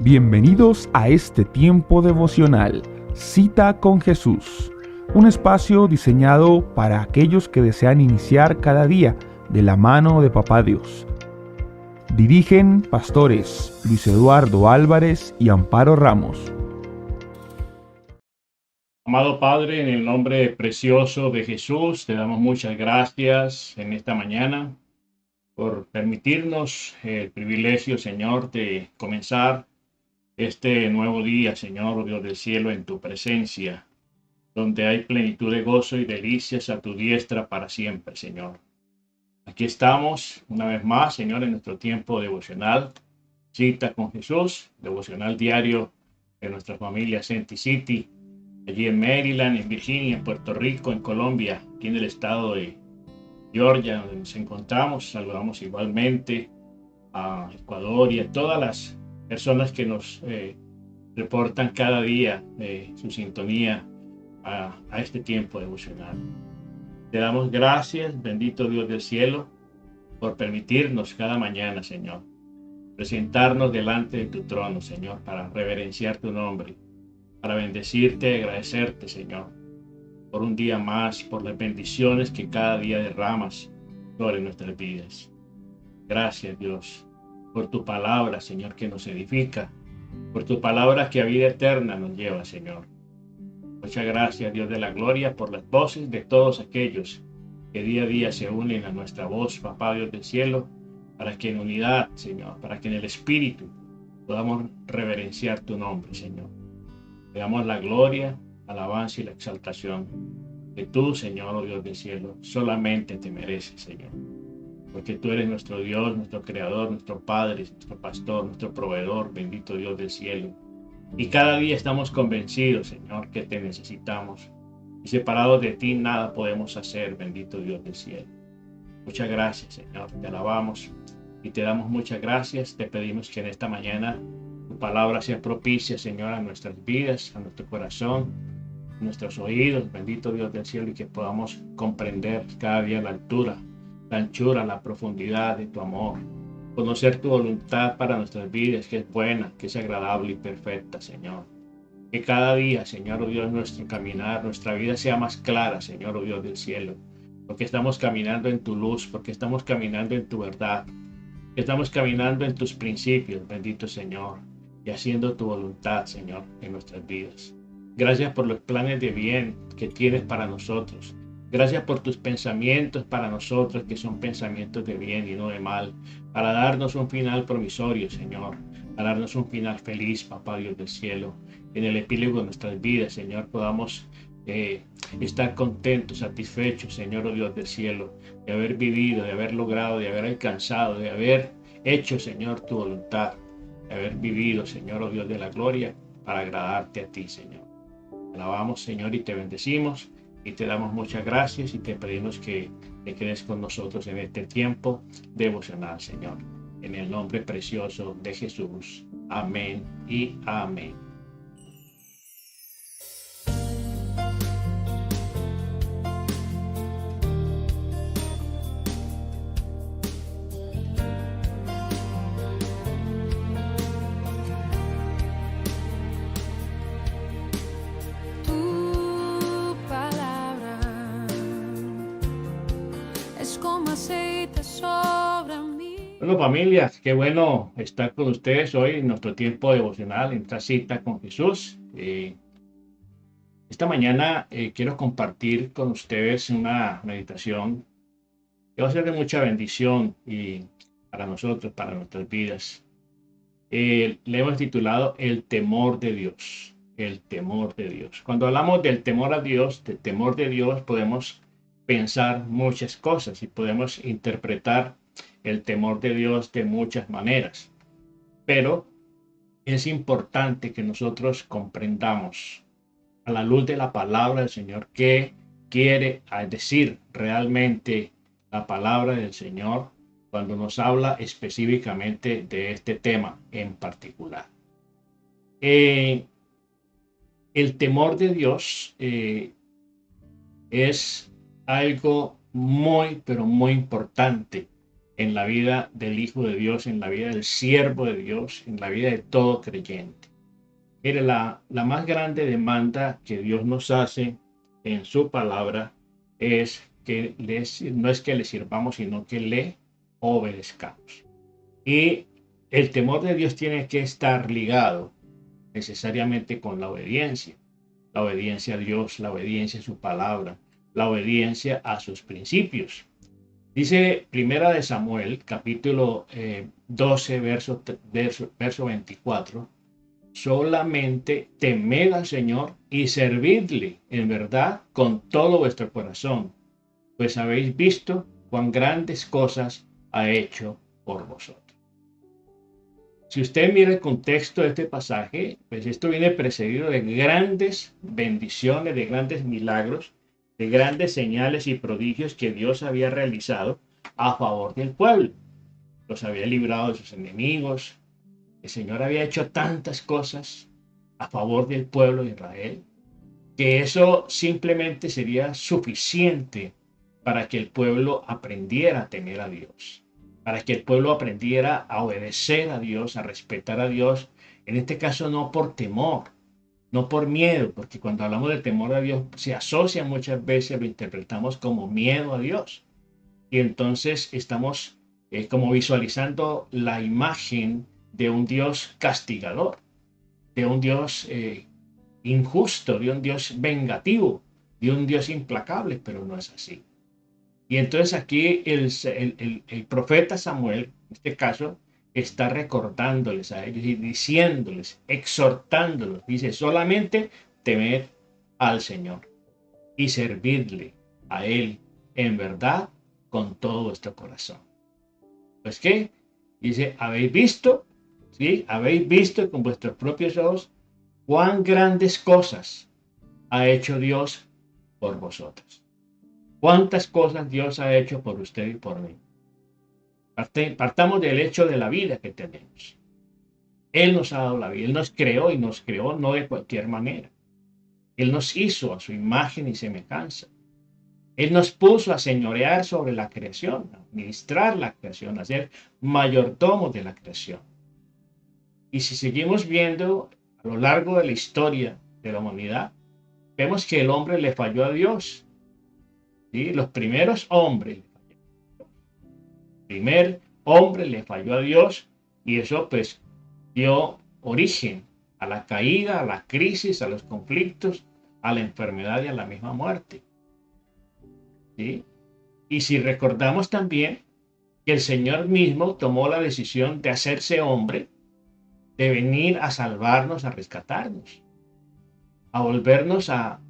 Bienvenidos a este tiempo devocional, Cita con Jesús, un espacio diseñado para aquellos que desean iniciar cada día de la mano de Papá Dios. Dirigen pastores Luis Eduardo Álvarez y Amparo Ramos. Amado Padre, en el nombre precioso de Jesús, te damos muchas gracias en esta mañana por permitirnos el privilegio, Señor, de comenzar este nuevo día, Señor, Dios del cielo, en tu presencia, donde hay plenitud de gozo y delicias a tu diestra para siempre, Señor. Aquí estamos una vez más, Señor, en nuestro tiempo devocional, Cita con Jesús, devocional diario de nuestra familia Senti City, allí en Maryland, en Virginia, en Puerto Rico, en Colombia, aquí en el estado de Georgia, donde nos encontramos. Saludamos igualmente a Ecuador y a todas las personas que nos reportan cada día su sintonía a este tiempo devocional. Te damos gracias, bendito Dios del cielo, por permitirnos cada mañana, Señor, presentarnos delante de tu trono, Señor, para reverenciar tu nombre, para bendecirte y agradecerte, Señor, por un día más, por las bendiciones que cada día derramas sobre nuestras vidas. Gracias, Dios, por tu palabra, Señor, que nos edifica, por tu palabra que a vida eterna nos lleva, Señor. Muchas gracias, Dios de la gloria, por las voces de todos aquellos que día a día se unen a nuestra voz, Papá Dios del cielo, para que en unidad, Señor, para que en el Espíritu podamos reverenciar tu nombre, Señor. Te damos la gloria, alabanza y la exaltación que tú, Señor, oh Dios del cielo, solamente te mereces, Señor. Porque tú eres nuestro Dios, nuestro Creador, nuestro Padre, nuestro Pastor, nuestro Proveedor, bendito Dios del cielo. Y cada día estamos convencidos, Señor, que te necesitamos. Y separados de ti nada podemos hacer, bendito Dios del cielo. Muchas gracias, Señor. Te alabamos y te damos muchas gracias. Te pedimos que en esta mañana tu palabra sea propicia, Señor, a nuestras vidas, a nuestro corazón, a nuestros oídos, bendito Dios del cielo, y que podamos comprender cada día la altura, la anchura, la profundidad de tu amor. Conocer tu voluntad para nuestras vidas, que es buena, que es agradable y perfecta, Señor. Que cada día, Señor, oh Dios, nuestro caminar, nuestra vida sea más clara, Señor, oh Dios del cielo. Porque estamos caminando en tu luz, porque estamos caminando en tu verdad, que estamos caminando en tus principios, bendito Señor, y haciendo tu voluntad, Señor, en nuestras vidas. Gracias por los planes de bien que tienes para nosotros. Gracias por tus pensamientos para nosotros, que son pensamientos de bien y no de mal, para darnos un final promisorio, Señor, para darnos un final feliz, Papá Dios del cielo. En el epílogo de nuestras vidas, Señor, podamos estar contentos, satisfechos, Señor, oh Dios del cielo, de haber vivido, de haber logrado, de haber alcanzado, de haber hecho, Señor, tu voluntad, de haber vivido, Señor, oh Dios de la gloria, para agradarte a ti, Señor. Te alabamos, Señor, y te bendecimos. Y te damos muchas gracias y te pedimos que te quedes con nosotros en este tiempo devocional, Señor. En el nombre precioso de Jesús. Amén y amén. Bueno, familia, qué bueno estar con ustedes hoy en nuestro tiempo devocional, en esta cita con Jesús. Esta mañana quiero compartir con ustedes una meditación que va a ser de mucha bendición y para nosotros, para nuestras vidas. Le hemos titulado El temor de Dios. El temor de Dios. Cuando hablamos del temor a Dios, del temor de Dios, podemos pensar muchas cosas y podemos interpretar el temor de Dios de muchas maneras. Pero es importante que nosotros comprendamos a la luz de la palabra del Señor qué quiere decir realmente la palabra del Señor cuando nos habla específicamente de este tema en particular. El temor de Dios es algo muy, pero muy importante en la vida del Hijo de Dios, en la vida del siervo de Dios, en la vida de todo creyente. Mire, la más grande demanda que Dios nos hace en su palabra es que no es que le sirvamos, sino que le obedezcamos. Y el temor de Dios tiene que estar ligado necesariamente con la obediencia a Dios, la obediencia a su palabra, la obediencia a sus principios. Dice Primera de Samuel, capítulo 12, verso 24, solamente temed al Señor y servidle en verdad con todo vuestro corazón, pues habéis visto cuán grandes cosas ha hecho por vosotros. Si usted mira el contexto de este pasaje, pues esto viene precedido de grandes bendiciones, de grandes milagros, de grandes señales y prodigios que Dios había realizado a favor del pueblo. Los había librado de sus enemigos. El Señor había hecho tantas cosas a favor del pueblo de Israel, que eso simplemente sería suficiente para que el pueblo aprendiera a temer a Dios, para que el pueblo aprendiera a obedecer a Dios, a respetar a Dios, en este caso no por temor, no por miedo, porque cuando hablamos de temor a Dios se asocia muchas veces, lo interpretamos como miedo a Dios, y entonces estamos como visualizando la imagen de un Dios castigador, de un Dios injusto, de un Dios vengativo, de un Dios implacable, pero no es así. Y entonces aquí el profeta Samuel, en este caso, está recordándoles a ellos y diciéndoles, exhortándolos, dice, solamente temed al Señor y servidle a Él en verdad con todo vuestro corazón. Pues qué, dice, habéis visto, ¿sí? Habéis visto con vuestros propios ojos cuán grandes cosas ha hecho Dios por vosotros. ¿Cuántas cosas Dios ha hecho por usted y por mí? Partamos del hecho de la vida que tenemos. Él nos ha dado la vida, Él nos creó y nos creó no de cualquier manera. Él nos hizo a su imagen y semejanza. Él nos puso a señorear sobre la creación, a administrar la creación, a ser mayordomos de la creación. Y si seguimos viendo a lo largo de la historia de la humanidad, vemos que el hombre le falló a Dios. ¿Sí? Los primeros hombres, el primer hombre le falló a Dios y eso pues dio origen a la caída, a la crisis, a los conflictos, a la enfermedad y a la misma muerte. ¿Sí? Y si recordamos también que el Señor mismo tomó la decisión de hacerse hombre, de venir a salvarnos, a rescatarnos, a volvernos a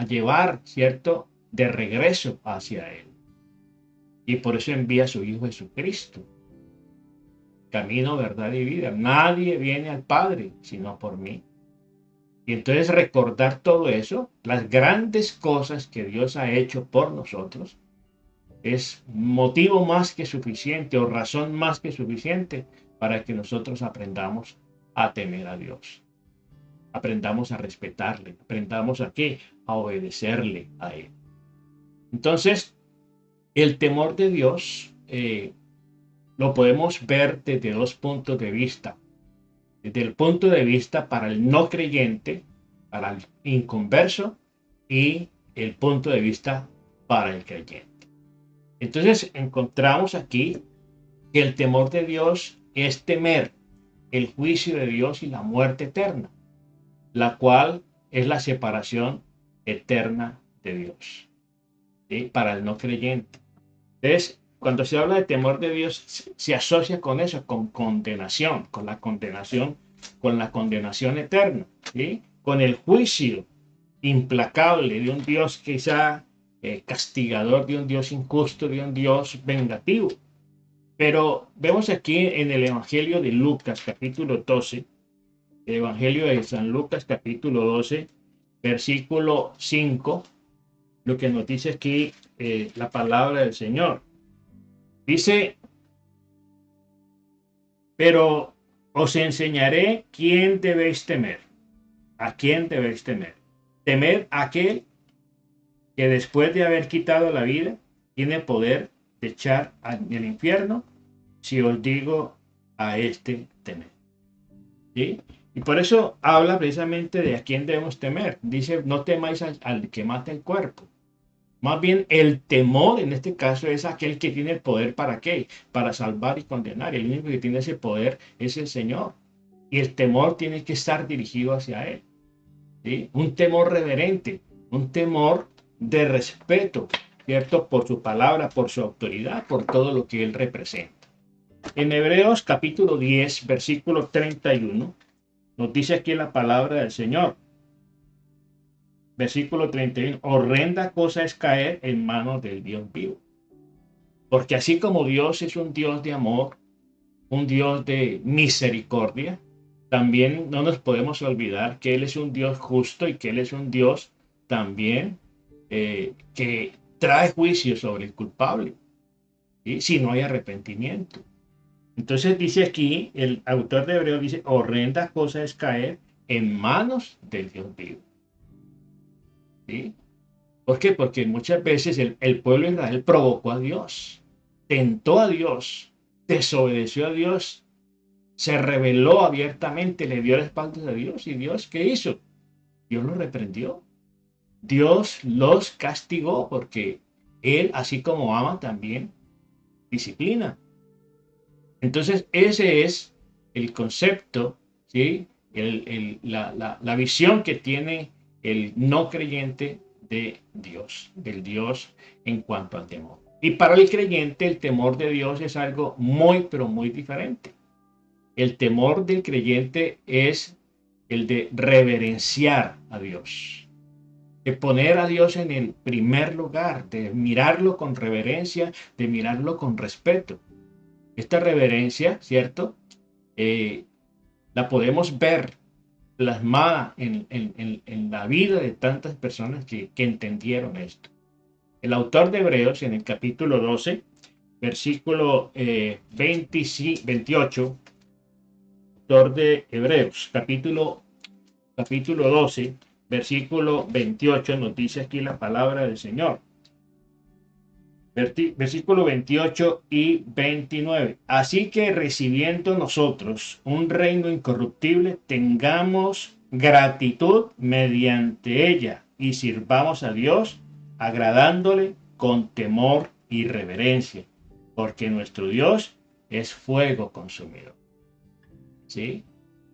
llevar, ¿cierto?, de regreso hacia Él. Y por eso envía a su Hijo Jesucristo. Camino, verdad y vida. Nadie viene al Padre sino por mí. Y entonces recordar todo eso, las grandes cosas que Dios ha hecho por nosotros, es motivo más que suficiente o razón más que suficiente para que nosotros aprendamos a temer a Dios. Aprendamos a respetarle, aprendamos a qué, a obedecerle a Él. Entonces, el temor de Dios lo podemos ver desde dos puntos de vista. Desde el punto de vista para el no creyente, para el inconverso, y el punto de vista para el creyente. Entonces encontramos aquí que el temor de Dios es temer el juicio de Dios y la muerte eterna, la cual es la separación eterna de Dios, ¿sí? Para el no creyente. Entonces, cuando se habla de temor de Dios, se asocia con eso, con condenación, con la condenación eterna, ¿sí? Con el juicio implacable de un Dios quizá castigador, de un Dios injusto, de un Dios vengativo. Pero vemos aquí en el Evangelio de Lucas, capítulo 12, el Evangelio de San Lucas, capítulo 12, versículo 5, lo que nos dice aquí la palabra del Señor. Dice, pero os enseñaré quién debéis temer. ¿A quién debéis temer? Temer a aquel que después de haber quitado la vida, tiene poder de echar en el infierno si os digo a este temer. ¿Sí? Y por eso habla precisamente de a quién debemos temer. Dice, no temáis al que mata el cuerpo. Más bien el temor en este caso es aquel que tiene el poder ¿para qué? Para salvar y condenar. El único que tiene ese poder es el Señor. Y el temor tiene que estar dirigido hacia Él. ¿Sí? Un temor reverente, un temor de respeto, ¿cierto? Por su palabra, por su autoridad, por todo lo que Él representa. En Hebreos capítulo 10, versículo 31, nos dice aquí la palabra del Señor. Versículo 31, horrenda cosa es caer en manos del Dios vivo. Porque así como Dios es un Dios de amor, un Dios de misericordia, también no nos podemos olvidar que Él es un Dios justo y que Él es un Dios también que trae juicio sobre el culpable, ¿sí? Si no hay arrepentimiento. Entonces dice aquí, el autor de Hebreos dice, horrenda cosa es caer en manos del Dios vivo. ¿Sí? ¿Por qué? Porque muchas veces el pueblo de Israel provocó a Dios, tentó a Dios, desobedeció a Dios, se rebeló abiertamente, le dio la espalda a Dios. ¿Y Dios qué hizo? Dios los reprendió. Dios los castigó porque Él, así como ama, también disciplina. Entonces, ese es el concepto, ¿sí? La visión que tiene el no creyente de Dios, del Dios en cuanto al temor. Y para el creyente, el temor de Dios es algo muy, pero muy diferente. El temor del creyente es el de reverenciar a Dios, de poner a Dios en el primer lugar, de mirarlo con reverencia, de mirarlo con respeto. Esta reverencia, ¿cierto? La podemos ver plasmada en la vida de tantas personas que entendieron esto. El autor de Hebreos, en el capítulo 12, versículo 28, autor de Hebreos, capítulo 12, versículo 28, nos dice aquí la palabra del Señor. Versículo 28 y 29. Así que recibiendo nosotros un reino incorruptible, tengamos gratitud mediante ella y sirvamos a Dios agradándole con temor y reverencia, porque nuestro Dios es fuego consumidor. ¿Sí?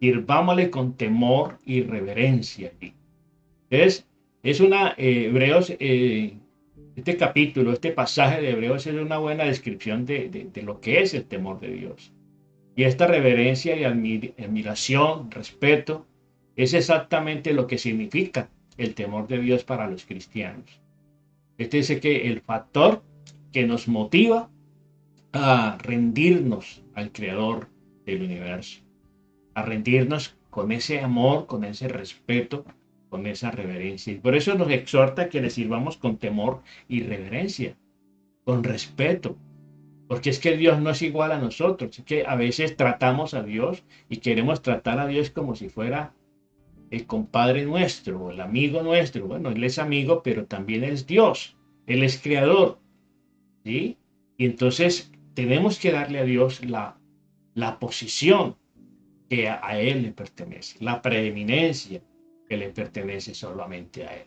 Sirvámosle con temor y reverencia. Es una Hebreos. Este capítulo, este pasaje de Hebreos es una buena descripción de lo que es el temor de Dios. Y esta reverencia y admiración, respeto, es exactamente lo que significa el temor de Dios para los cristianos. Este es el factor que nos motiva a rendirnos al Creador del universo, a rendirnos con ese amor, con ese respeto, con esa reverencia. Y por eso nos exhorta que le sirvamos con temor y reverencia, con respeto, porque es que Dios no es igual a nosotros. Es que a veces tratamos a Dios y queremos tratar a Dios como si fuera el compadre nuestro o el amigo nuestro. Bueno, Él es amigo, pero también es Dios. Él es creador. ¿Sí? Y entonces tenemos que darle a Dios la posición que a Él le pertenece, la preeminencia que le pertenece solamente a Él.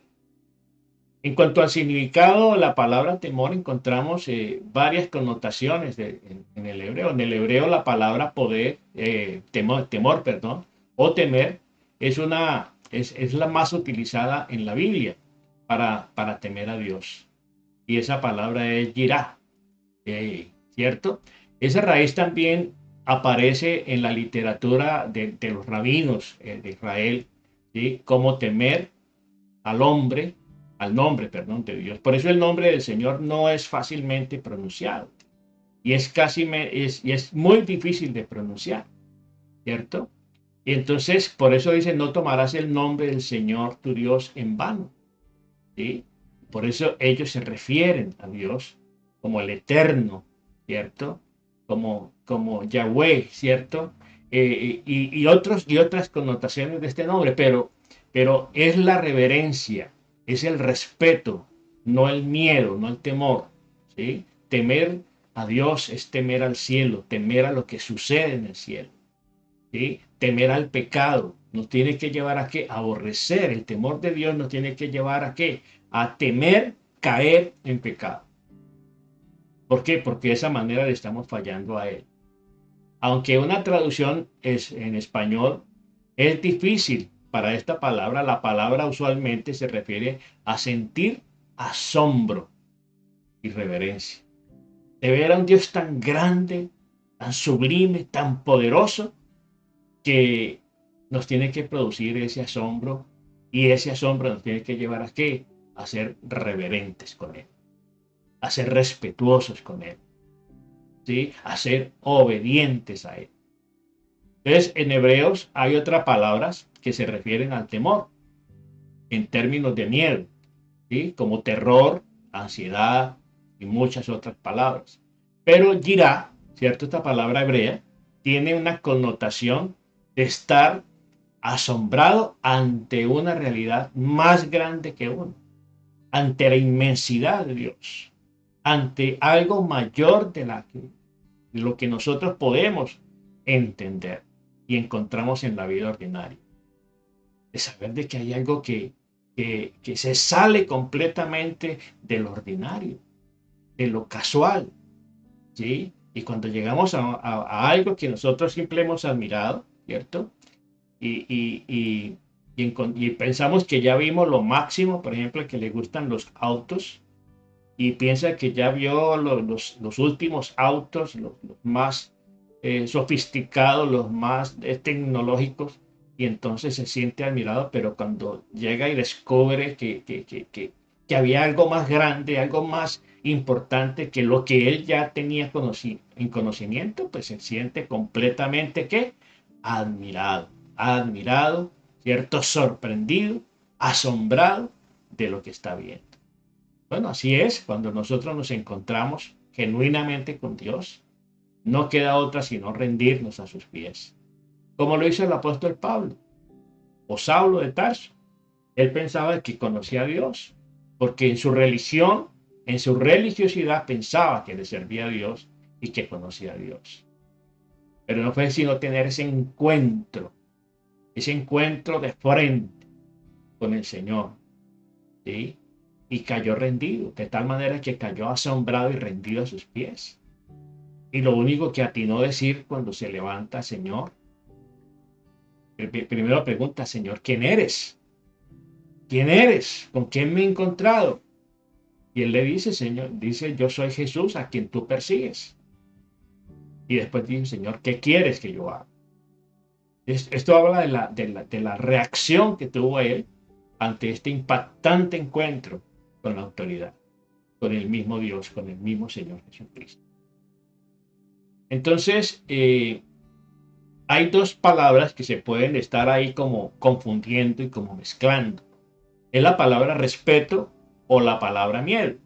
En cuanto al significado, la palabra temor encontramos varias connotaciones en el hebreo. En el hebreo la palabra poder, temor, perdón, o temer es la más utilizada en la Biblia para temer a Dios. Y esa palabra es yirá, ¿cierto? Esa raíz también aparece en la literatura de los rabinos de Israel, ¿sí? Como temer al nombre, perdón, de Dios. Por eso el nombre del Señor no es fácilmente pronunciado y es muy difícil de pronunciar, ¿cierto? Y entonces, por eso dice, no tomarás el nombre del Señor tu Dios en vano, ¿sí? Por eso ellos se refieren a Dios como el Eterno, ¿cierto? Como Yahweh, ¿cierto? Y otras connotaciones de este nombre, pero es la reverencia, es el respeto, no el miedo, no el temor, ¿sí? temer a Dios es temer al cielo, temer a lo que sucede en el cielo, ¿sí? Temer al pecado nos tiene que llevar a qué? A aborrecer. El temor de Dios nos tiene que llevar a qué? A temer caer en pecado. ¿Por qué? Porque de esa manera le estamos fallando a Él. Aunque una traducción es en español es difícil para esta palabra, la palabra usualmente se refiere a sentir asombro y reverencia. De ver a un Dios tan grande, tan sublime, tan poderoso, que nos tiene que producir ese asombro, y ese asombro nos tiene que llevar a qué? A ser reverentes con Él, a ser respetuosos con Él, ¿sí? A ser obedientes a Él. Entonces, en Hebreos hay otras palabras que se refieren al temor en términos de miedo, ¿sí? Como terror, ansiedad y muchas otras palabras. Pero yirá, ¿cierto? Esta palabra hebrea tiene una connotación de estar asombrado ante una realidad más grande que uno, ante la inmensidad de Dios, ante algo mayor de lo que nosotros podemos entender y encontramos en la vida ordinaria. De saber de que hay algo que se sale completamente del ordinario, de lo casual, ¿sí? Y cuando llegamos a algo que nosotros siempre hemos admirado, ¿cierto? Y, y, y, y pensamos que ya vimos lo máximo, por ejemplo, que le gustan los autos, y piensa que ya vio los últimos autos, los más sofisticados, los más tecnológicos, y entonces se siente admirado, pero cuando llega y descubre que había algo más grande, algo más importante que lo que él ya tenía en conocimiento, pues se siente completamente ¿qué? Admirado, admirado, ¿cierto? Sorprendido, asombrado de lo que está viendo. Bueno, así es, cuando nosotros nos encontramos genuinamente con Dios, no queda otra sino rendirnos a sus pies, como lo hizo el apóstol Pablo o Saulo de Tarso. Él pensaba que conocía a Dios, porque en su religión, en su religiosidad pensaba que le servía a Dios y que conocía a Dios. Pero no fue sino tener ese encuentro de frente con el Señor, ¿sí? Y cayó rendido, de tal manera que cayó asombrado y rendido a sus pies. Y lo único que atinó a decir cuando se levanta, Señor, primero pregunta, Señor, ¿quién eres? ¿Quién eres? ¿Con quién me he encontrado? Y él le dice, Señor, dice, yo soy Jesús a quien tú persigues. Y después dice, Señor, ¿qué quieres que yo haga? Esto habla de la reacción que tuvo él ante este impactante encuentro con la autoridad, con el mismo Dios, con el mismo Señor Jesucristo. Entonces, hay dos palabras que se pueden estar ahí como confundiendo y como mezclando. Es la palabra respeto o la palabra miedo.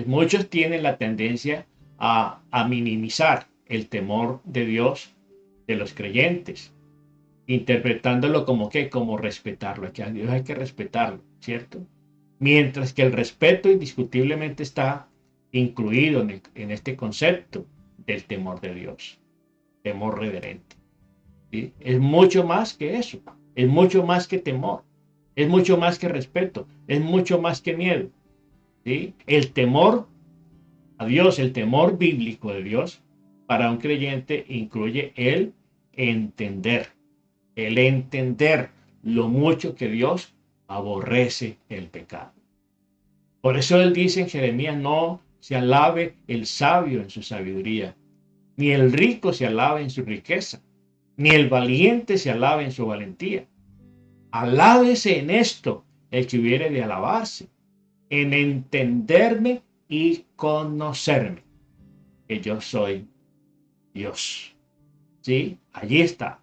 Muchos tienen la tendencia a minimizar el temor de Dios de los creyentes, interpretándolo como que, como respetarlo, que a Dios hay que respetarlo, ¿cierto? Mientras que el respeto indiscutiblemente está incluido en este concepto del temor de Dios, temor reverente, ¿sí? Es mucho más que eso, es mucho más que temor, es mucho más que respeto, es mucho más que miedo, ¿sí? El temor a Dios, el temor bíblico de Dios, para un creyente incluye el entender lo mucho que Dios aborrece el pecado. Por eso él dice en Jeremías, no se alabe el sabio en su sabiduría, ni el rico se alabe en su riqueza, ni el valiente se alabe en su valentía. Alábese en esto el que hubiere de alabarse, en entenderme y conocerme, que yo soy Dios. ¿Sí? Allí está.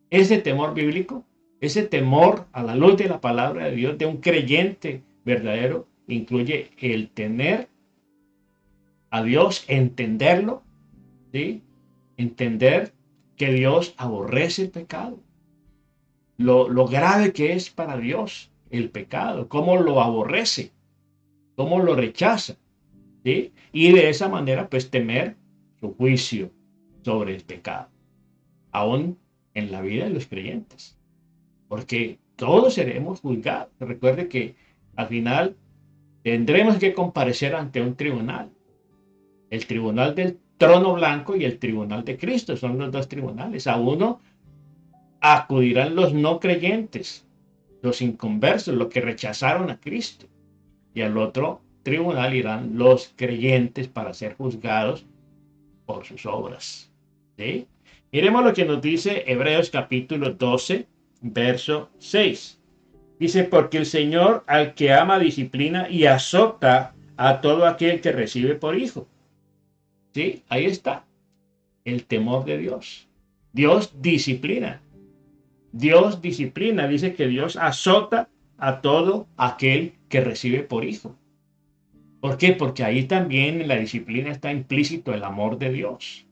Ese temor bíblico, ese temor a la luz de la palabra de Dios de un creyente verdadero, incluye el tener a Dios, entenderlo, ¿sí? Entender que Dios aborrece el pecado, lo grave que es para Dios el pecado, cómo lo aborrece, cómo lo rechaza, ¿sí? Y de esa manera, pues temer su juicio sobre el pecado, aún en la vida de los creyentes, porque todos seremos juzgados. Recuerde que al final tendremos que comparecer ante un tribunal, el tribunal del trono blanco y el tribunal de Cristo, son los dos tribunales. A uno acudirán los no creyentes, los inconversos, los que rechazaron a Cristo, y al otro tribunal irán los creyentes para ser juzgados por sus obras. ¿Sí? Miremos lo que nos dice Hebreos capítulo 12, verso 6. Dice, porque el Señor al que ama disciplina y azota a todo aquel que recibe por hijo. ¿Sí? Ahí está el temor de Dios. Dios disciplina. Dios disciplina. Dice que Dios azota a todo aquel que recibe por hijo. ¿Por qué? Porque ahí también en la disciplina está implícito el amor de Dios.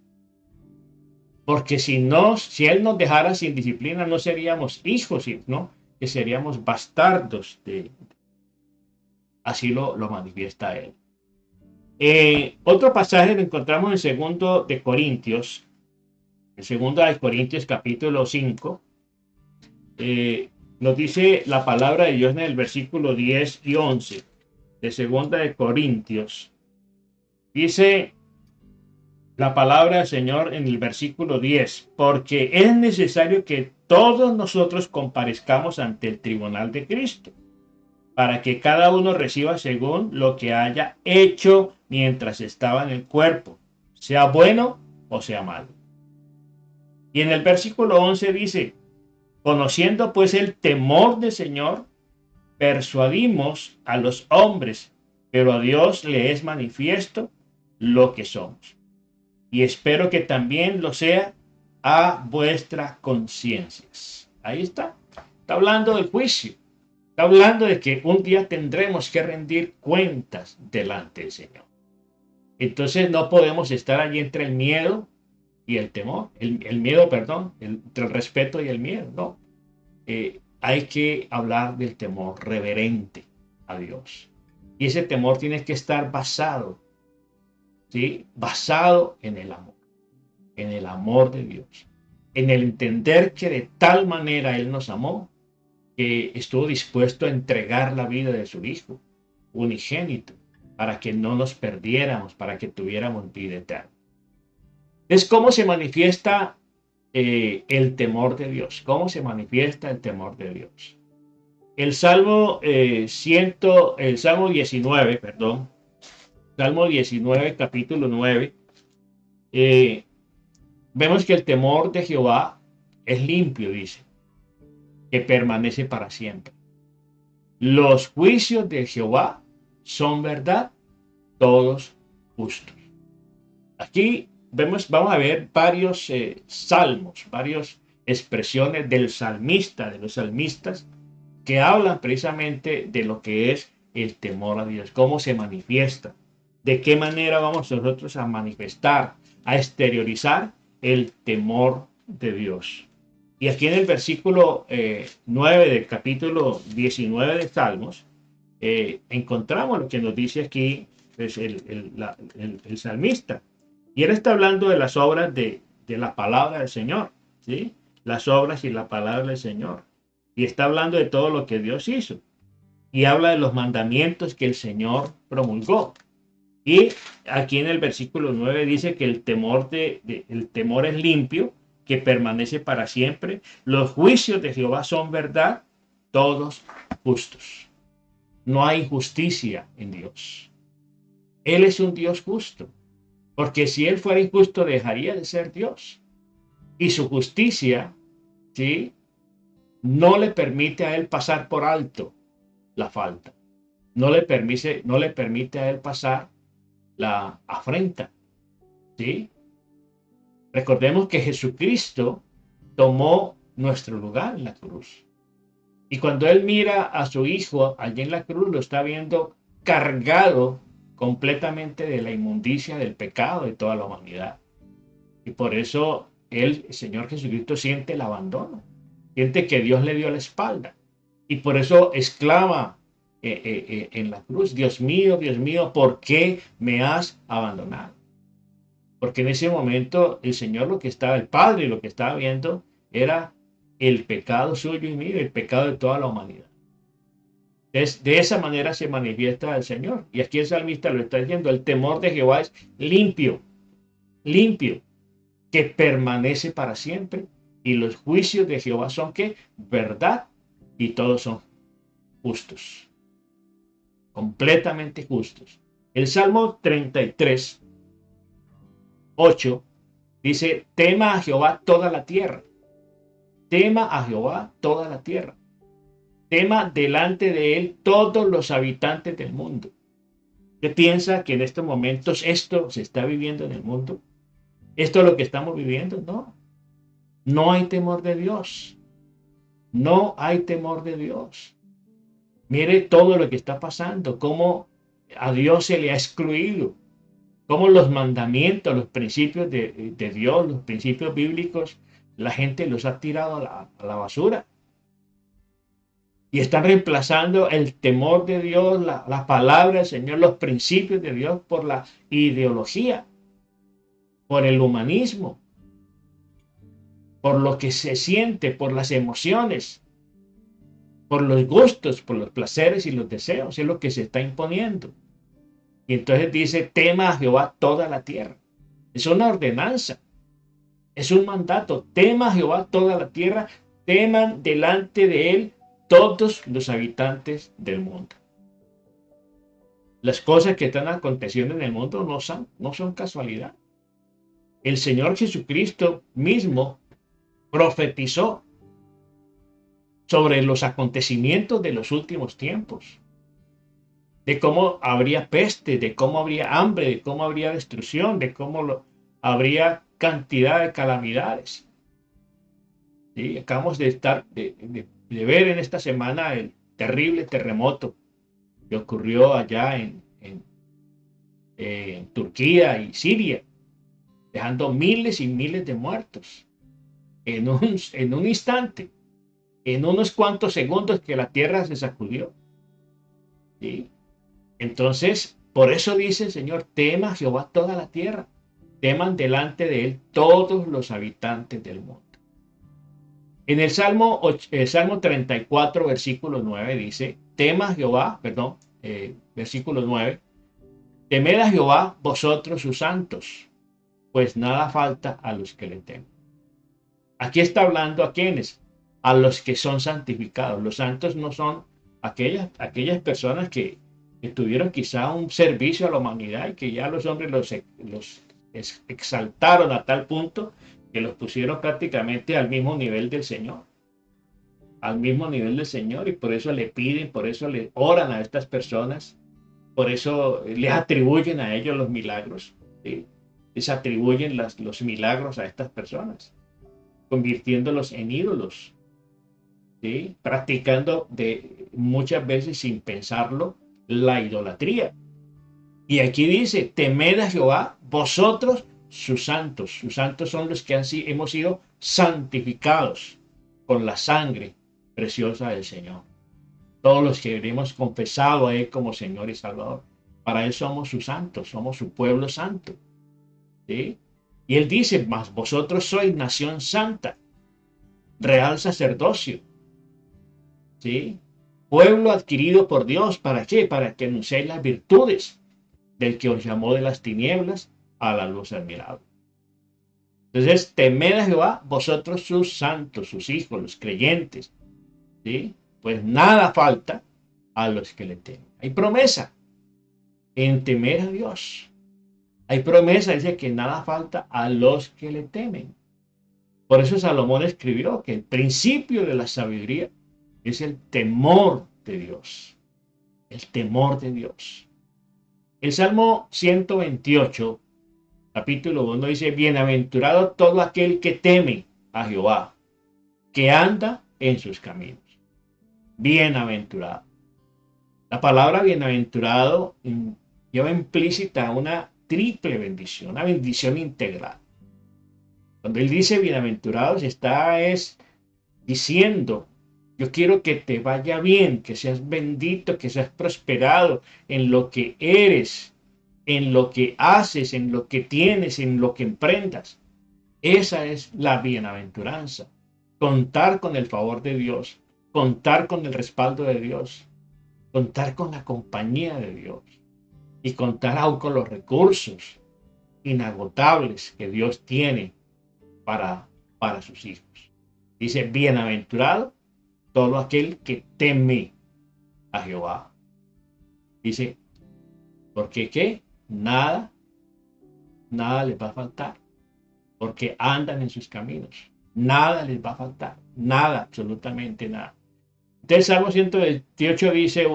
Porque si Él nos dejara sin disciplina, no seríamos hijos, ¿no? Que seríamos bastardos. Así lo manifiesta Él. Otro pasaje lo encontramos en segundo de Corintios, en segundo de Corintios capítulo 5. Nos dice la palabra de Dios en el versículo 10 y 11 de segunda de Corintios. Dice la palabra del Señor en el versículo 10, porque es necesario que todos nosotros comparezcamos ante el tribunal de Cristo, para que cada uno reciba según lo que haya hecho mientras estaba en el cuerpo, sea bueno o sea malo. Y en el versículo 11 dice, conociendo pues el temor del Señor, persuadimos a los hombres, pero a Dios le es manifiesto lo que somos. Y espero que también lo sea a vuestras conciencias. Ahí está. Está hablando del juicio. Está hablando de que un día tendremos que rendir cuentas delante del Señor. Entonces no podemos estar allí entre el miedo y el temor. El miedo, perdón, entre el respeto y el miedo. No. Hay que hablar del temor reverente a Dios. Y ese temor tiene que estar basado, ¿sí? Basado en el amor de Dios, en el entender que de tal manera Él nos amó, que estuvo dispuesto a entregar la vida de su Hijo unigénito, para que no nos perdiéramos, para que tuviéramos vida eterna. Es cómo se manifiesta el temor de Dios. ¿Cómo se manifiesta el temor de Dios? El Salmo 19, perdón, Salmo 19, capítulo 9, vemos que el temor de Jehová es limpio, dice, que permanece para siempre. Los juicios de Jehová son verdad, todos justos. Aquí vamos a ver varios salmos, varias expresiones del salmista, de los salmistas, que hablan precisamente de lo que es el temor a Dios, cómo se manifiesta, de qué manera vamos nosotros a manifestar, a exteriorizar el temor de Dios. Y aquí en el versículo 9 del capítulo 19 de Salmos, encontramos lo que nos dice aquí pues, el salmista. Y él está hablando de las obras de la palabra del Señor, ¿sí? Las obras y la palabra del Señor. Y está hablando de todo lo que Dios hizo. Y habla de los mandamientos que el Señor promulgó. Y aquí en el versículo 9 dice que el temor es limpio, que permanece para siempre. Los juicios de Jehová son verdad, todos justos. No hay injusticia en Dios. Él es un Dios justo. Porque si Él fuera injusto, dejaría de ser Dios. Y su justicia, ¿sí?, no le permite a Él pasar por alto la falta. No le permite a Él pasar la afrenta. ¿Sí? Recordemos que Jesucristo tomó nuestro lugar en la cruz. Y cuando Él mira a su Hijo allí en la cruz, lo está viendo cargado completamente de la inmundicia del pecado de toda la humanidad. Y por eso el Señor Jesucristo siente el abandono, siente que Dios le dio la espalda. Y por eso exclama en la cruz. Dios mío, ¿por qué me has abandonado? Porque en ese momento el Señor el Padre lo que estaba viendo era el pecado suyo y mío, el pecado de toda la humanidad. De esa manera se manifiesta el Señor. Y aquí el salmista lo está diciendo, el temor de Jehová es limpio, limpio, que permanece para siempre. Y los juicios de Jehová son ¿qué? Verdad, y todos son justos, completamente justos. El Salmo 33, 8 dice, tema a Jehová toda la tierra. Tema a Jehová toda la tierra. Tema delante de él todos los habitantes del mundo. ¿Usted piensa que en estos momentos esto se está viviendo en el mundo? ¿Esto es lo que estamos viviendo? No. No hay temor de Dios. No hay temor de Dios. Mire todo lo que está pasando, cómo a Dios se le ha excluido, cómo los mandamientos, los principios de Dios, los principios bíblicos, la gente los ha tirado a la basura. Y están reemplazando el temor de Dios, la palabra del Señor, los principios de Dios por la ideología, por el humanismo, por lo que se siente, por las emociones, por los gustos, por los placeres y los deseos. Es lo que se está imponiendo. Y entonces dice, tema a Jehová toda la tierra. Es una ordenanza, es un mandato. Tema a Jehová toda la tierra, teman delante de él todos los habitantes del mundo. Las cosas que están aconteciendo en el mundo no son casualidad. El Señor Jesucristo mismo profetizó sobre los acontecimientos de los últimos tiempos, de cómo habría peste, de cómo habría hambre, de cómo habría destrucción, de cómo habría cantidad de calamidades. ¿Sí? Acabamos de ver en esta semana el terrible terremoto que ocurrió allá en Turquía y Siria, dejando miles y miles de muertos en un instante, en unos cuantos segundos que la tierra se sacudió. ¿Sí? Entonces, por eso dice el Señor, tema a Jehová toda la tierra, teman delante de él todos los habitantes del mundo. En el Salmo 34, versículo 9 dice, tema a Jehová, versículo 9, temed a Jehová vosotros sus santos, pues nada falta a los que le temen. Aquí está hablando a quienes, a los que son santificados. Los santos no son aquellas personas que tuvieron quizá un servicio a la humanidad y que ya los hombres los exaltaron a tal punto que los pusieron prácticamente al mismo nivel del Señor. Al mismo nivel del Señor, y por eso le piden, por eso le oran a estas personas, por eso les atribuyen a ellos los milagros. ¿Sí? Les atribuyen los milagros a estas personas, convirtiéndolos en ídolos. ¿Sí? Practicando muchas veces sin pensarlo la idolatría. Y aquí dice, temed a Jehová vosotros sus santos. Sus santos son los que hemos sido santificados con la sangre preciosa del Señor. Todos los que hemos confesado a Él como Señor y Salvador. Para Él somos sus santos, somos su pueblo santo. ¿Sí? Y Él dice, mas vosotros sois nación santa, real sacerdocio. ¿Sí? Pueblo adquirido por Dios, ¿para qué? Para que anunciéis las virtudes del que os llamó de las tinieblas a la luz admirable. Entonces, temed a Jehová, vosotros sus santos, sus hijos, los creyentes. ¿Sí? Pues nada falta a los que le temen. Hay promesa en temer a Dios. Hay promesa, dice que nada falta a los que le temen. Por eso Salomón escribió que el principio de la sabiduría es el temor de Dios. El temor de Dios. El Salmo 128, capítulo 1, dice, bienaventurado todo aquel que teme a Jehová, que anda en sus caminos. Bienaventurado. La palabra bienaventurado lleva implícita una triple bendición, una bendición integral. Cuando él dice bienaventurados, está diciendo Yo quiero que te vaya bien, que seas bendito, que seas prosperado en lo que eres, en lo que haces, en lo que tienes, en lo que emprendas. Esa es la bienaventuranza. Contar con el favor de Dios, contar con el respaldo de Dios, contar con la compañía de Dios y contar aún con los recursos inagotables que Dios tiene para sus hijos. Dice, bienaventurado todo aquel que teme a Jehová. Dice, porque qué, nada les va a faltar, porque andan en sus caminos. Nada les va a faltar, nada, absolutamente nada. Entonces, Salmo 128 dice,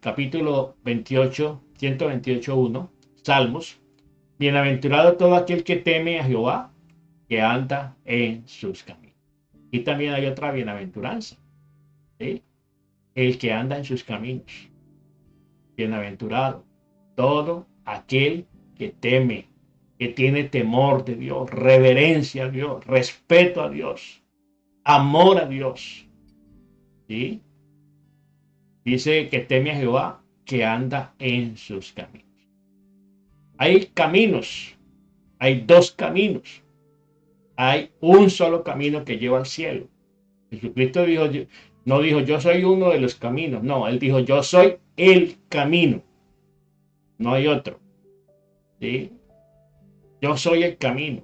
capítulo 28, 128:1, Salmos, bienaventurado todo aquel que teme a Jehová, que anda en sus caminos. Y también hay otra bienaventuranza, ¿sí? El que anda en sus caminos. Bienaventurado todo aquel que teme, que tiene temor de Dios, reverencia a Dios, respeto a Dios, amor a Dios. ¿Sí? Dice que teme a Jehová, que anda en sus caminos. Hay caminos, hay dos caminos. Hay un solo camino que lleva al cielo. Jesucristo dijo, no dijo yo soy uno de los caminos, no, él dijo yo soy el camino, no hay otro. ¿Sí? Yo soy el camino,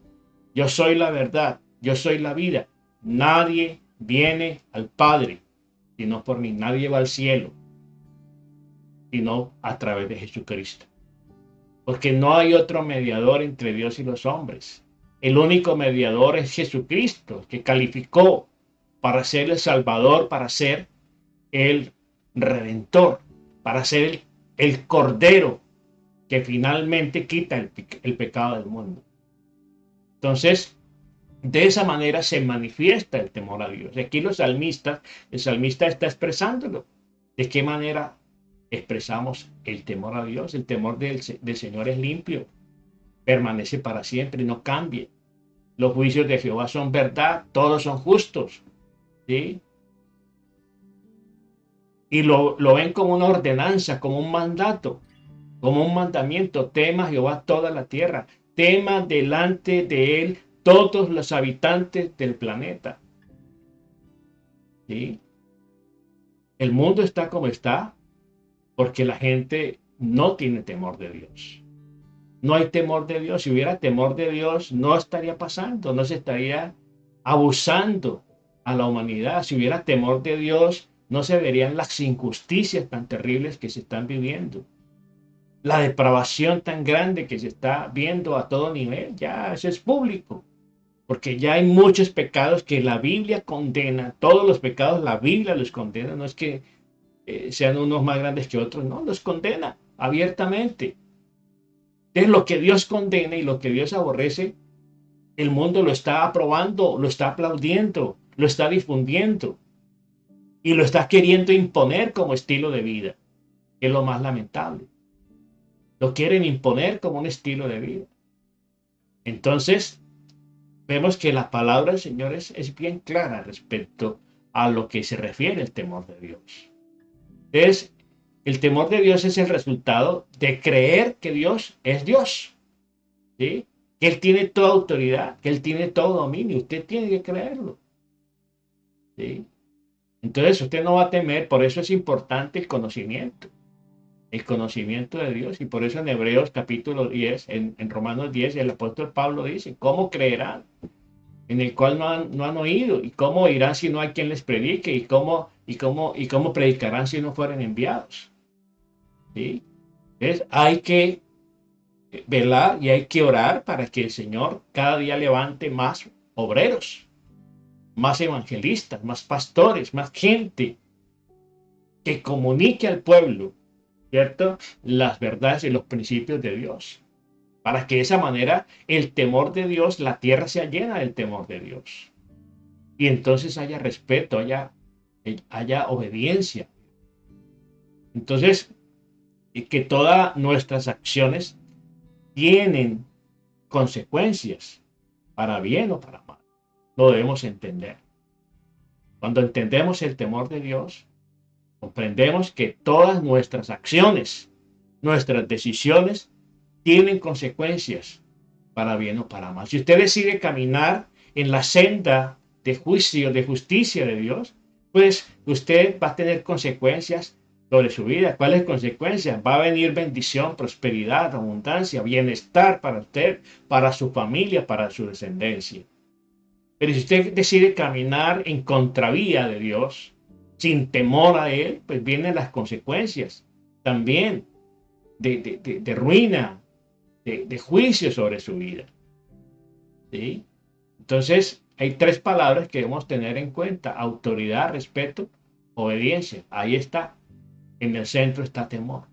yo soy la verdad, yo soy la vida. Nadie viene al Padre sino por mí, nadie va al cielo sino a través de Jesucristo. Porque no hay otro mediador entre Dios y los hombres. El único mediador es Jesucristo, que calificó para ser el Salvador, para ser el Redentor, para ser el Cordero que finalmente quita el pecado del mundo. Entonces, de esa manera se manifiesta el temor a Dios. Y aquí el salmista está expresándolo. ¿De qué manera expresamos el temor a Dios? El temor del Señor es limpio, permanece para siempre, no cambia. Los juicios de Jehová son verdad, todos son justos. ¿Sí? Y lo ven como una ordenanza, como un mandato, como un mandamiento. Tema a Jehová toda la tierra, tema delante de él todos los habitantes del planeta. ¿Sí? El mundo está como está porque la gente no tiene temor de Dios. No hay temor de Dios. Si hubiera temor de Dios, no estaría pasando, no se estaría abusando a la humanidad. Si hubiera temor de Dios, no se verían las injusticias tan terribles que se están viviendo. La depravación tan grande que se está viendo a todo nivel, ya eso es público. Porque ya hay muchos pecados que la Biblia condena. Todos los pecados la Biblia los condena. No es que sean unos más grandes que otros, no, los condena abiertamente. Entonces, lo que Dios condena y lo que Dios aborrece, el mundo lo está aprobando, lo está aplaudiendo, lo está difundiendo y lo está queriendo imponer como estilo de vida, que es lo más lamentable. Lo quieren imponer como un estilo de vida. Entonces, vemos que la palabra del Señor es bien clara respecto a lo que se refiere el temor de Dios. Entonces, el temor de Dios es el resultado de creer que Dios es Dios, ¿sí? Que Él tiene toda autoridad, que Él tiene todo dominio. Usted tiene que creerlo, ¿sí? Entonces usted no va a temer, por eso es importante el conocimiento de Dios. Y por eso en Hebreos capítulo 10, en Romanos 10, el apóstol Pablo dice, ¿cómo creerán? En el cual no han oído, y cómo oirán si no hay quien les predique, y cómo predicarán si no fueren enviados. ¿Sí? Entonces hay que velar y hay que orar para que el Señor cada día levante más obreros, más evangelistas, más pastores, más gente que comunique al pueblo, ¿cierto? Las verdades y los principios de Dios. Para que de esa manera el temor de Dios, la tierra sea llena del temor de Dios. Y entonces haya respeto, haya obediencia. Entonces, que todas nuestras acciones tienen consecuencias, para bien o para mal. Lo debemos entender. Cuando entendemos el temor de Dios, comprendemos que todas nuestras acciones, nuestras decisiones, tienen consecuencias para bien o para mal. Si usted decide caminar en la senda de juicio, de justicia de Dios, pues usted va a tener consecuencias sobre su vida. ¿Cuáles consecuencias? Va a venir bendición, prosperidad, abundancia, bienestar para usted, para su familia, para su descendencia. Pero si usted decide caminar en contravía de Dios, sin temor a Él, pues vienen las consecuencias también de ruina, de juicio sobre su vida. ¿Sí? Entonces, hay tres palabras que debemos tener en cuenta: autoridad, respeto, obediencia. Ahí está. En el centro está temor.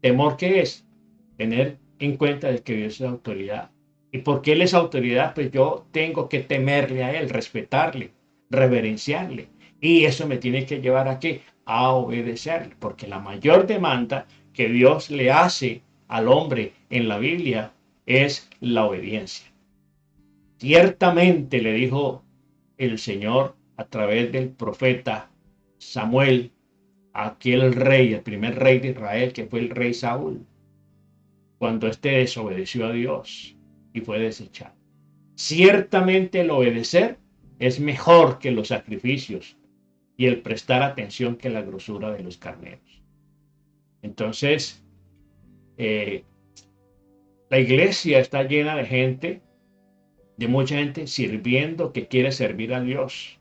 ¿Temor qué es? Tener en cuenta de que Dios es autoridad. ¿Y porque Él es autoridad? Pues yo tengo que temerle a Él, respetarle, reverenciarle. Y eso me tiene que llevar ¿a qué? A obedecerle. Porque la mayor demanda que Dios le hace al hombre en la Biblia es la obediencia. Ciertamente le dijo el Señor a través del profeta Samuel, aquel rey, el primer rey de Israel, que fue el rey Saúl, cuando éste desobedeció a Dios y fue desechado. Ciertamente el obedecer es mejor que los sacrificios y el prestar atención que la grosura de los carneros. Entonces, la iglesia está llena de gente, de mucha gente sirviendo, que quiere servir a Dios,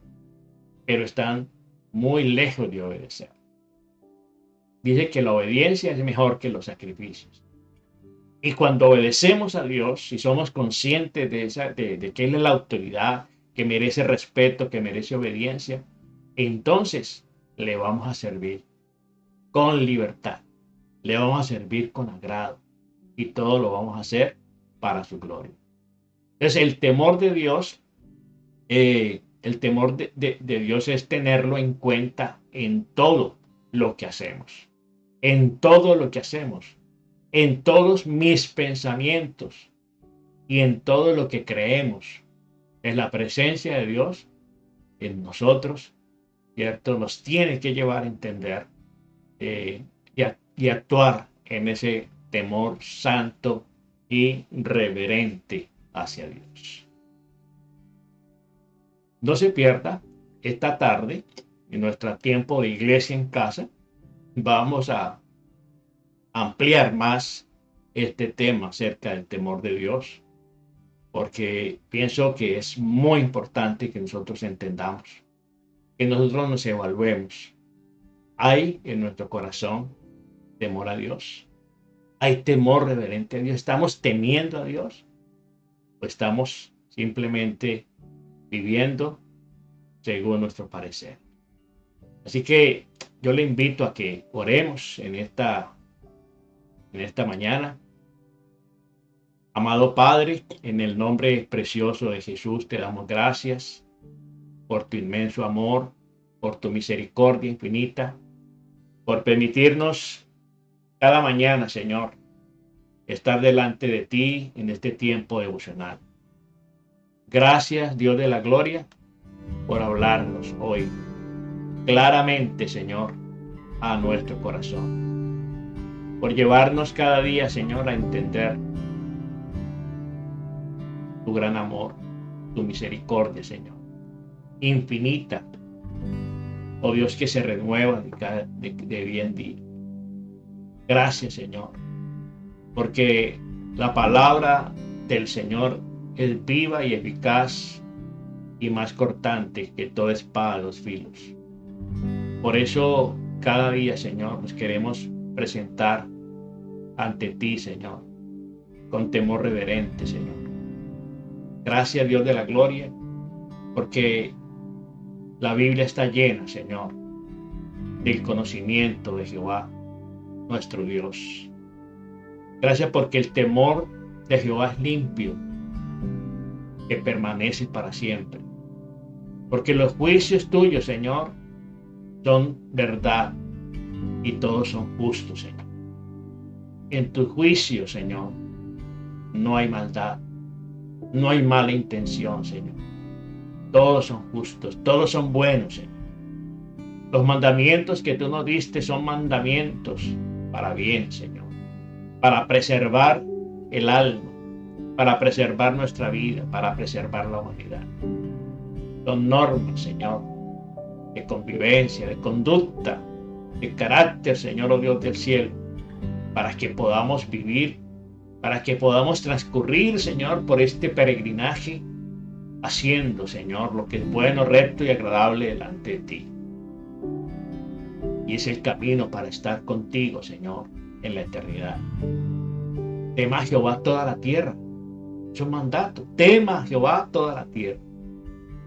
pero están muy lejos de obedecer. Dice que la obediencia es mejor que los sacrificios. Y cuando obedecemos a Dios y somos conscientes de que Él es la autoridad, que merece respeto, que merece obediencia, entonces le vamos a servir con libertad, le vamos a servir con agrado, y todo lo vamos a hacer para su gloria. Entonces, el temor de Dios, de Dios es tenerlo en cuenta en todo lo que hacemos, en todo lo que hacemos, en todos mis pensamientos y en todo lo que creemos. Es la presencia de Dios en nosotros, ¿cierto? Nos tiene que llevar a entender y actuar en ese temor santo y reverente hacia Dios. No se pierda esta tarde, en nuestro tiempo de iglesia en casa, vamos a ampliar más este tema acerca del temor de Dios, porque pienso que es muy importante que nosotros entendamos, que nosotros nos evaluemos. ¿Hay en nuestro corazón temor a Dios? ¿Hay temor reverente a Dios? ¿Estamos temiendo a Dios? ¿O estamos simplemente viviendo según nuestro parecer? Así que yo le invito a que oremos en esta mañana. Amado Padre, en el nombre precioso de Jesús te damos gracias por tu inmenso amor, por tu misericordia infinita, por permitirnos cada mañana, Señor, estar delante de ti en este tiempo devocional. Gracias, Dios de la gloria, por hablarnos hoy claramente, Señor, a nuestro corazón. Por llevarnos cada día, Señor, a entender tu gran amor, tu misericordia, Señor, infinita. Oh Dios, que se renueva de día en día. Gracias, Señor, porque la palabra del Señor es viva y eficaz y más cortante que toda espada de dos filos. Por eso, cada día, Señor, nos queremos presentar ante ti, Señor, con temor reverente, Señor. Gracias, Dios de la gloria, porque la Biblia está llena, Señor, del conocimiento de Jehová, nuestro Dios. Gracias porque el temor de Jehová es limpio, que permanece para siempre. Porque los juicios tuyos, Señor, son verdad y todos son justos, Señor. En tu juicio, Señor, no hay maldad, no hay mala intención, Señor. todos son justos, todos son buenos, Señor. Los mandamientos que tú nos diste son mandamientos para bien, Señor, para preservar el alma, para preservar nuestra vida, para preservar la humanidad. Son normas, Señor, de convivencia, de conducta, de carácter, Señor, oh Dios del cielo, para que podamos vivir, para que podamos transcurrir, Señor, por este peregrinaje, haciendo, Señor, lo que es bueno, recto y agradable delante de ti. Y es el camino para estar contigo, Señor, en la eternidad. Tema a Jehová toda la tierra. Es un mandato. Tema a Jehová toda la tierra.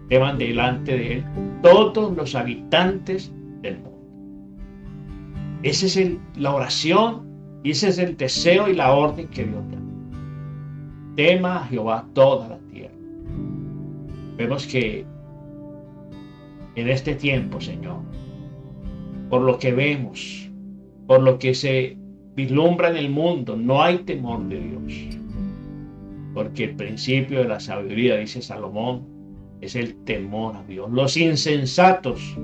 Teman delante de él todos los habitantes del mundo. Esa es la oración y ese es el deseo y la orden que Dios da. Tema a Jehová toda la tierra. Vemos que en este tiempo, Señor, por lo que vemos, por lo que se vislumbra en el mundo, no hay temor de Dios. Porque el principio de la sabiduría, dice Salomón, es el temor a Dios. Los insensatos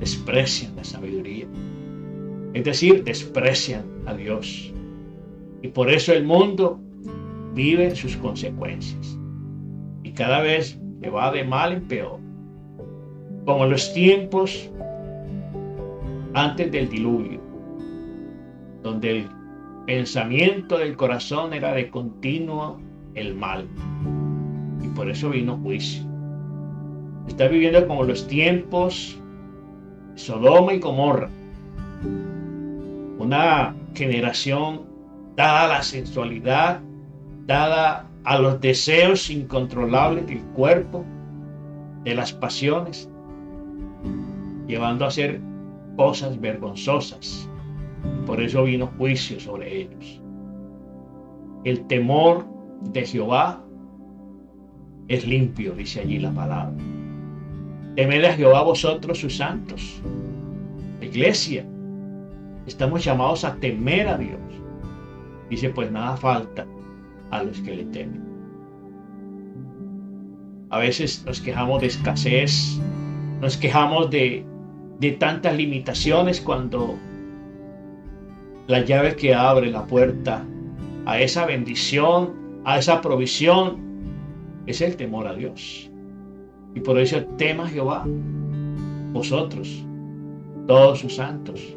desprecian la sabiduría. Es decir, desprecian a Dios. Y por eso el mundo vive sus consecuencias. Y cada vez le va de mal en peor. Como en los tiempos antes del diluvio, donde el pensamiento del corazón era de continuo el mal. Y por eso vino juicio. Está viviendo como los tiempos de Sodoma y Gomorra. Una generación dada a la sensualidad, dada a los deseos incontrolables del cuerpo, de las pasiones, llevando a hacer cosas vergonzosas. Por eso vino juicio sobre ellos. El temor de Jehová es limpio, dice allí la palabra. Temed a Jehová vosotros sus santos. La iglesia, estamos llamados a temer a Dios. Dice, pues nada falta a los que le temen. A veces nos quejamos de escasez, nos quejamos de tantas limitaciones, cuando la llave que abre la puerta a esa bendición, a esa provisión, es el temor a Dios. Y por eso tema a Jehová, vosotros, todos sus santos.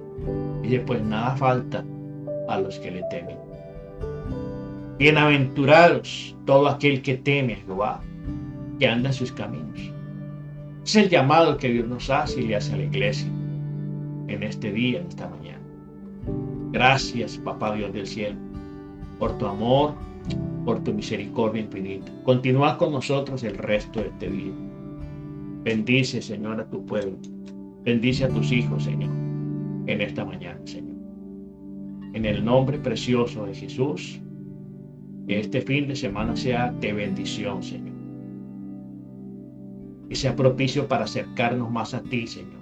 Y pues nada falta a los que le temen. Bienaventurados todo aquel que teme a Jehová, que anda en sus caminos. Es el llamado que Dios nos hace y le hace a la iglesia en este día, en esta mañana. Gracias, Papá Dios del cielo, por tu amor, por tu misericordia infinita. Continúa con nosotros el resto de este día. Bendice, Señor, a tu pueblo. Bendice a tus hijos, Señor, en esta mañana, Señor. En el nombre precioso de Jesús, que este fin de semana sea de bendición, Señor. Que sea propicio para acercarnos más a ti, Señor.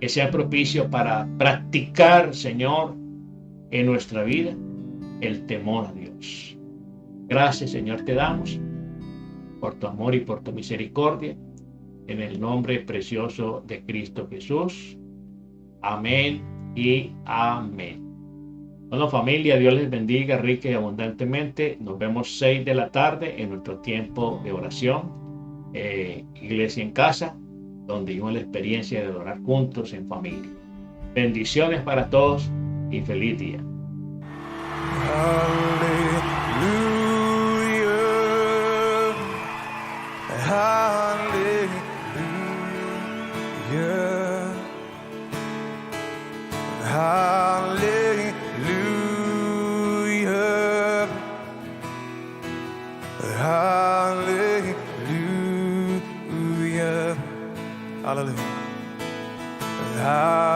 Que sea propicio para practicar, Señor, en nuestra vida el temor a Dios. Gracias, Señor, te damos por tu amor y por tu misericordia, en el nombre precioso de Cristo Jesús. Amén y amén. Bueno, familia, Dios les bendiga rica y abundantemente. Nos vemos 6 de la tarde en nuestro tiempo de oración. Iglesia en casa, donde vivimos la experiencia de adorar juntos en familia. Bendiciones para todos y feliz día. Hallelujah, hallelujah, hallelujah, hallelujah, hallelujah.